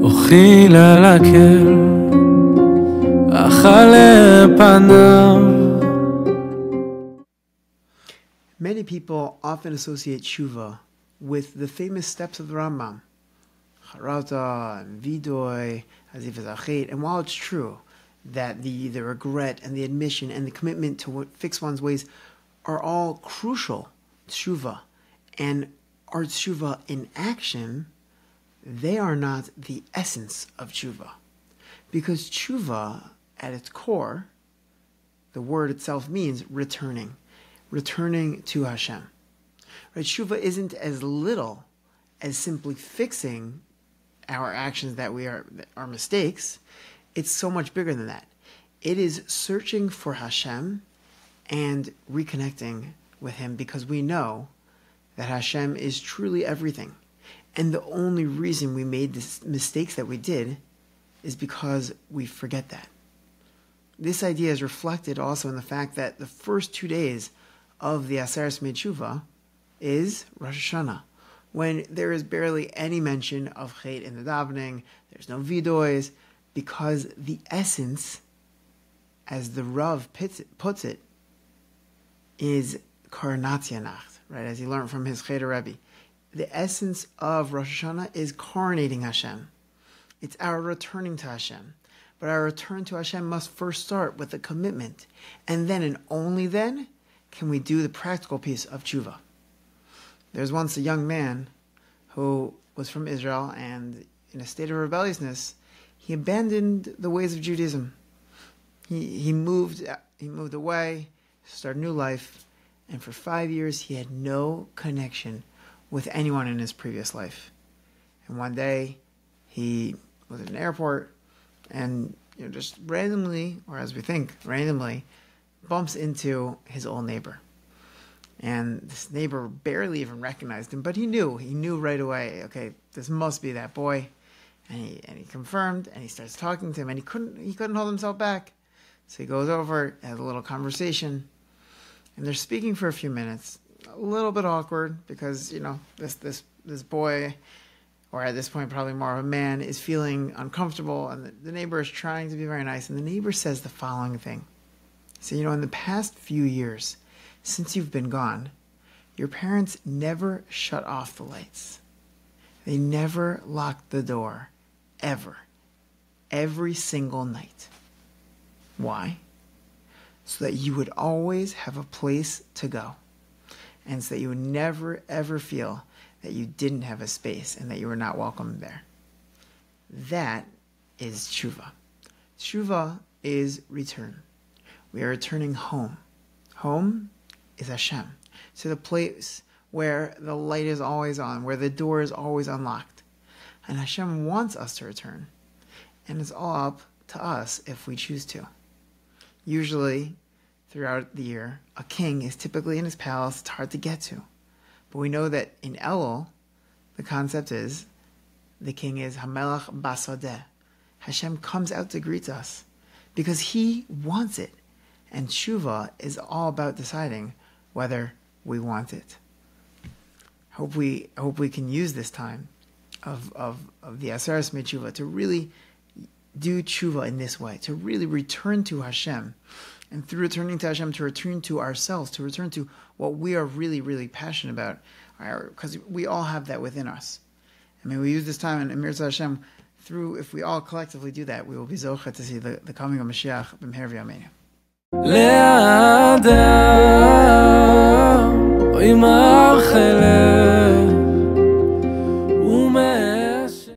אוכיל על הקל, אכל פניו. Many people often associate Teshuva with the famous steps of the Rambam, Charata and Vidoi, as if it's Achet. And while it's true that the regret and the admission and the commitment to fix one's ways are all crucial Teshuva and are Teshuva in action, they are not the essence of Teshuva. Because Teshuva, at its core, the word itself means returning to Hashem. Right? Teshuva isn't as little as simply fixing our actions that are mistakes. It's so much bigger than that. It is searching for Hashem and reconnecting with Him, because we know that Hashem is truly everything. And the only reason we made the mistakes that we did is because we forget that. This idea is reflected also in the fact that the first 2 days of the Aseres Teshuva is Rosh Hashanah, when there is barely any mention of Chet in the davening, there's no vidois, because the essence, as the Rav puts it, is Koronatsia Nacht, right? As he learned from his Cheder Rabbi. The essence of Rosh Hashanah is coronating Hashem. It's our returning to Hashem. But our return to Hashem must first start with a commitment. And then and only then can we do the practical piece of Teshuva. There's once a young man who was from Israel, and in a state of rebelliousness, he abandoned the ways of Judaism. He moved away, started a new life, and for 5 years he had no connection with anyone in his previous life. And one day he was at an airport and just randomly, or as we think, randomly, bumps into his old neighbor. And this neighbor barely even recognized him, but he knew right away, okay, this must be that boy. And he confirmed, and he starts talking to him, and he couldn't hold himself back. So he goes over, has a little conversation, and they're speaking for a few minutes. A little bit awkward, because this boy, or at this point probably more of a man, is feeling uncomfortable, and the neighbor is trying to be very nice, and the neighbor says the following thing. So, in the past few years, since you've been gone, your parents never shut off the lights. They never locked the door, ever. Every single night. Why? So that you would always have a place to go. And so that you would never, ever feel that you didn't have a space and that you were not welcome there. That is Teshuva. Teshuva is return. We are returning home. Home is Hashem. To the place where the light is always on, where the door is always unlocked. And Hashem wants us to return. And it's all up to us if we choose to. Usually, throughout the year, a king is typically in his palace. It's hard to get to. But we know that in Elul, the concept is, the king is Hamelach Basadeh. Hashem comes out to greet us because He wants it. And Teshuva is all about deciding whether we want it. Hope we can use this time of the Aseres Teshuva to really do Teshuva in this way, to really return to Hashem. And through returning to Hashem, to return to ourselves, to return to what we are really, really passionate about, because we all have that within us. I mean, we use this time in Emir Hashem, if we all collectively do that, we will be zocha to see the coming of Mashiach b'mher v'yameinu.